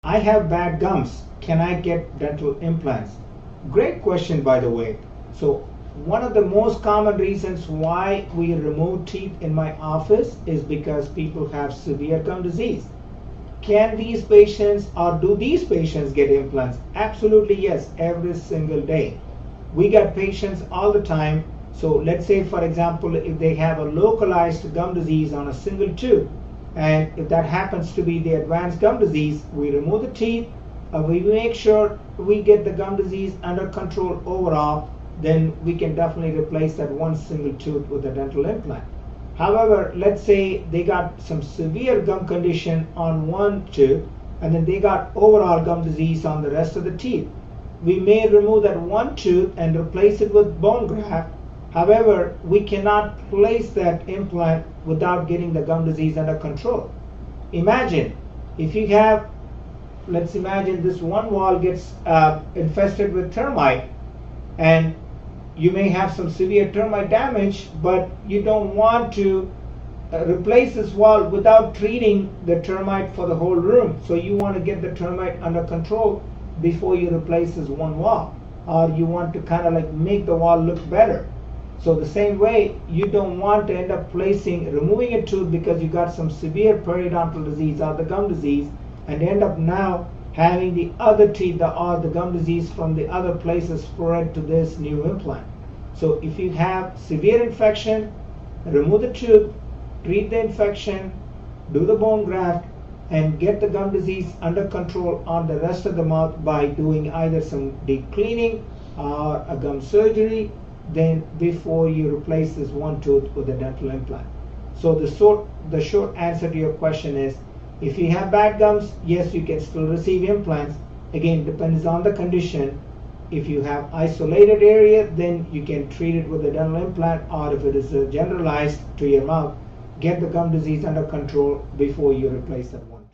I have bad gums. Can I get dental implants? Great question, by the way. So one of the most common reasons why we remove teeth in my office is because people have severe gum disease. Can these patients or do these patients get implants? Absolutely yes, every single day. We get patients all the time. So let's say, for example, if they have a localized gum disease on a single tooth, and if that happens to be the advanced gum disease, we remove the teeth, we make sure we get the gum disease under control overall, then we can definitely replace that one single tooth with a dental implant. However, let's say they got some severe gum condition on one tooth, and then they got overall gum disease on the rest of the teeth. We may remove that one tooth and replace it with bone graft. However, we cannot place that implant without getting the gum disease under control. Imagine if you have, let's imagine this one wall gets infested with termite, and you may have some severe termite damage, but you don't want to replace this wall without treating the termite for the whole room. So you want to get the termite under control before you replace this one wall, or you want to kind of like make the wall look better. So the same way, you don't want to end up removing a tooth because you got some severe periodontal disease or the gum disease, and end up now having the other teeth or the gum disease from the other places spread to this new implant. So if you have severe infection, remove the tooth, treat the infection, do the bone graft, and get the gum disease under control on the rest of the mouth by doing either some deep cleaning or a gum surgery, then before you replace this one tooth with a dental implant. So the short answer to your question is, if you have bad gums, yes, you can still receive implants. Again, depends on the condition. If you have isolated area, then you can treat it with a dental implant, or if it is generalized to your mouth, get the gum disease under control before you replace that one.